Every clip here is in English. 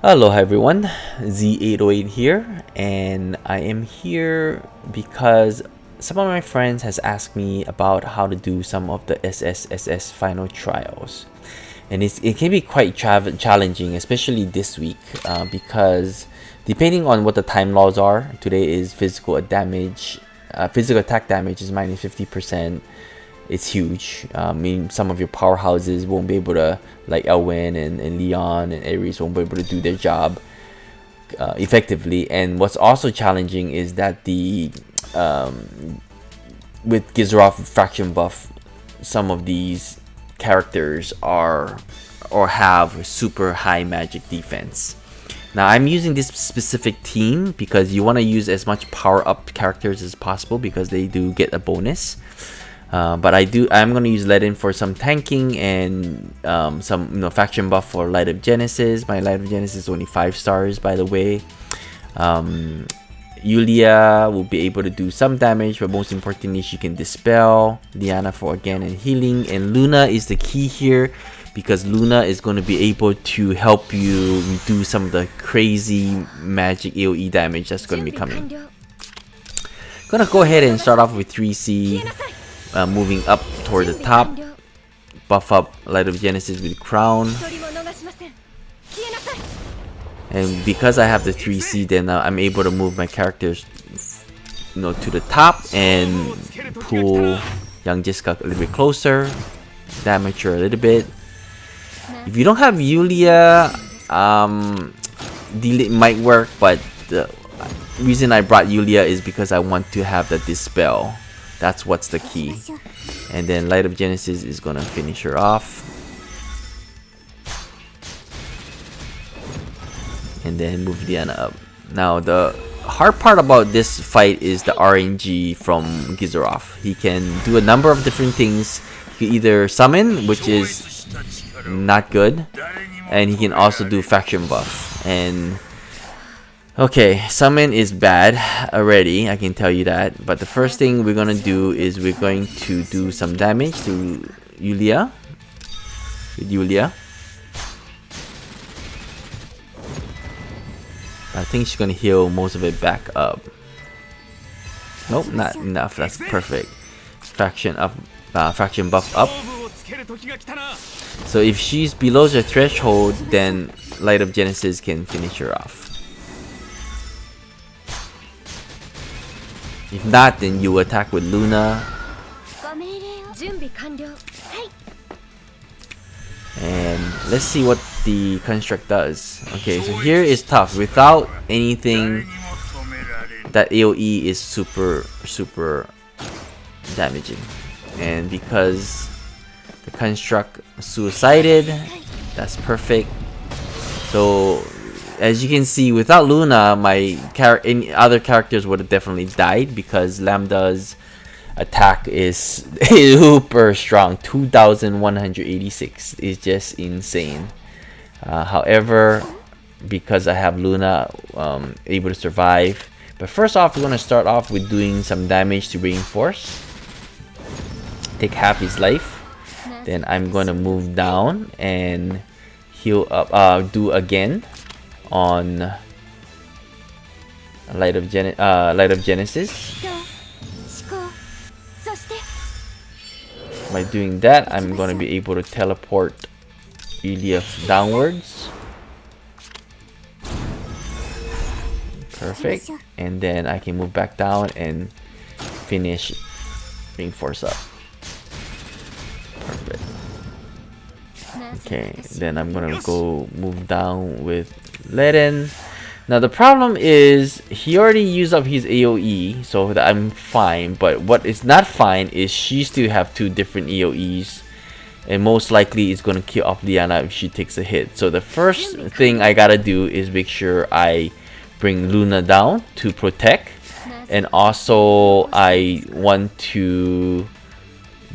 Hello everyone, Z808 here, and I am here because some of my friends has asked me about how to do some of the SSSS final trials, and it can be quite challenging, especially this week, because depending on what the time laws are, today is physical attack damage is minus 50%. It's huge. I mean, some of your powerhouses won't be able to, like Elwyn and Leon and Ares, won't be able to do their job effectively. And what's also challenging is that with Gizarof fraction buff, some of these characters are or have super high magic defense. Now I'm using this specific team because you want to use as much power up characters as possible because they do get a bonus. But I'm gonna use Ledin for some tanking and some faction buff for Light of Genesis. My Light of Genesis is only 5 stars, by the way. Yulia will be able to do some damage, but most importantly, she can dispel. Liana for again and healing, and Luna is the key here because Luna is going to be able to help you do some of the crazy magic AoE damage that's going to be coming. Gonna go ahead and start off with 3C. Moving up toward the top, buff up Light of Genesis with Crown, and because I have the 3C, then I'm able to move my characters, to the top and pull Young Jiska a little bit closer, damage her a little bit. If you don't have Yulia, delete might work, but the reason I brought Yulia is because I want to have the Dispel. That's what's the key. And then Light of Genesis is gonna finish her off. And then move Liana up. Now the hard part about this fight is the RNG from Gizarof. He can do a number of different things. He can either summon, which is not good, and he can also do faction buff. And okay, summon is bad already, I can tell you that. But the first thing we're gonna do is we're going to do some damage to Yulia. With Yulia, I think she's gonna heal most of it back up. Nope, not enough. That's perfect. Faction buff up. So if she's below the threshold, then Light of Genesis can finish her off. If not, then you attack with Luna. And let's see what the construct does. Okay, so here is tough. Without anything, that AoE is super damaging. And because the construct suicided, that's perfect. So as you can see, without Luna, any other characters would have definitely died because Lambda's attack is super strong. 2,186 is just insane. However, because I have Luna able to survive. But first off, we're going to start off with doing some damage to Reinforce. Take half his life. Then I'm going to move down and heal up, do again on Light of Genesis. By doing that, I'm going to be able to teleport Yulia downwards. Perfect. And then I can move back down and finish Reinforce up. Perfect. Okay, then I'm gonna go move down with Ledin. Now the problem is he already used up his AoE, so that I'm fine. But what is not fine is she still have 2 different AoEs, and most likely is gonna kill off Liana if she takes a hit. So the first thing I gotta do is make sure I bring Luna down to protect, and also I want to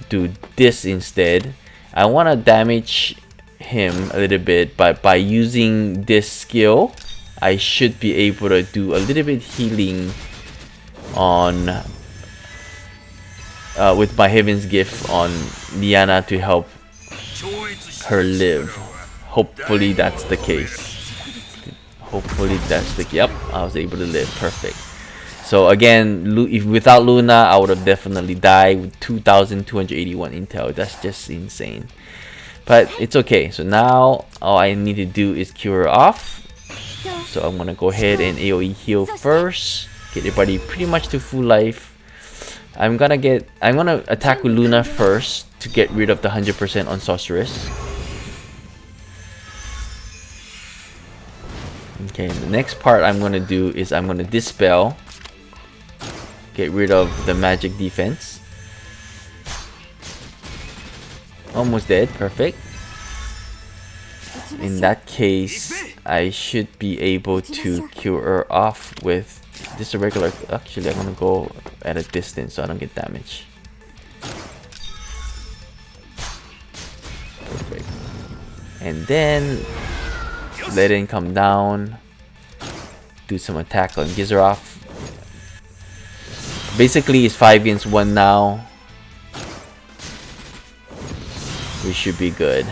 do this instead. I want to damage him a little bit, but by using this skill I should be able to do a little bit healing on with my Heaven's Gift on Liana to help her live. Hopefully that's the case. Hopefully that's the... Yep, I was able to live. Perfect. So again, if without Luna, I would have definitely died with 2,281 intel. That's just insane. But it's okay. So now all I need to do is cure her off. So I'm gonna go ahead and AoE heal first. Get everybody pretty much to full life. I'm gonna attack with Luna first to get rid of the 100% on Sorceress. Okay, the next part I'm gonna do is I'm gonna Dispel. Get rid of the magic defense. Almost dead, perfect. In that case, I should be able to cure her off with just a regular... Actually, I'm gonna go at a distance so I don't get damage. Perfect. And then Ledin come down, do some attack on Gizarof. Basically, it's 5 against 1 now. We should be good.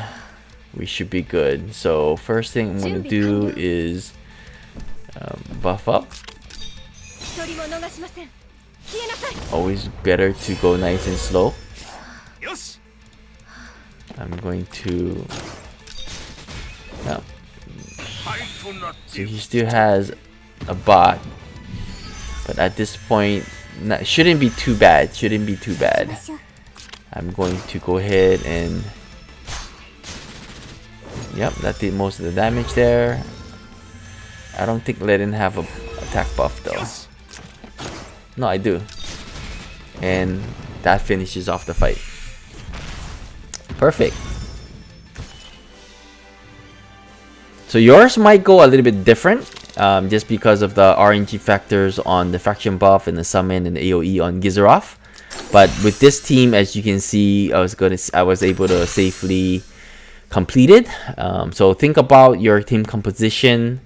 We should be good. So first thing I'm gonna do is buff up. Always better to go nice and slow. I'm going to... Yeah. So he still has a bot, but at this point, shouldn't be too bad. Shouldn't be too bad. I'm going to go ahead and... Yep, that did most of the damage there. I don't think Ledin have a attack buff though. No, I do. And that finishes off the fight. Perfect. So yours might go a little bit different, just because of the RNG factors on the faction buff and the summon and the AoE on Gizarof. But with this team, as you can see, I was able to safely complete it. So think about your team composition.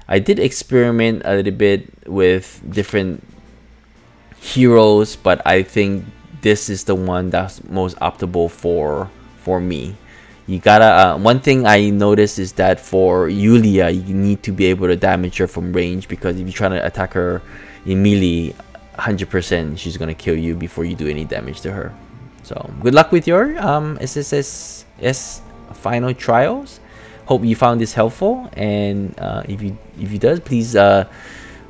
I did experiment a little bit with different heroes, but I think this is the one that's most optimal for me. You gotta one thing I noticed is that for Yulia, you need to be able to damage her from range, because if you try to attack her in melee, 100% she's gonna kill you before you do any damage to her. So good luck with your SSSS final trials. Hope you found this helpful, and if you does, please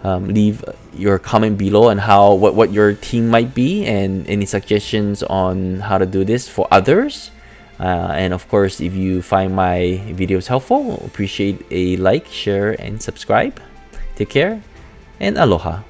leave your comment below on what your team might be, and any suggestions on how to do this for others. And of course, if you find my videos helpful, appreciate a like, share, and subscribe. Take care, and aloha.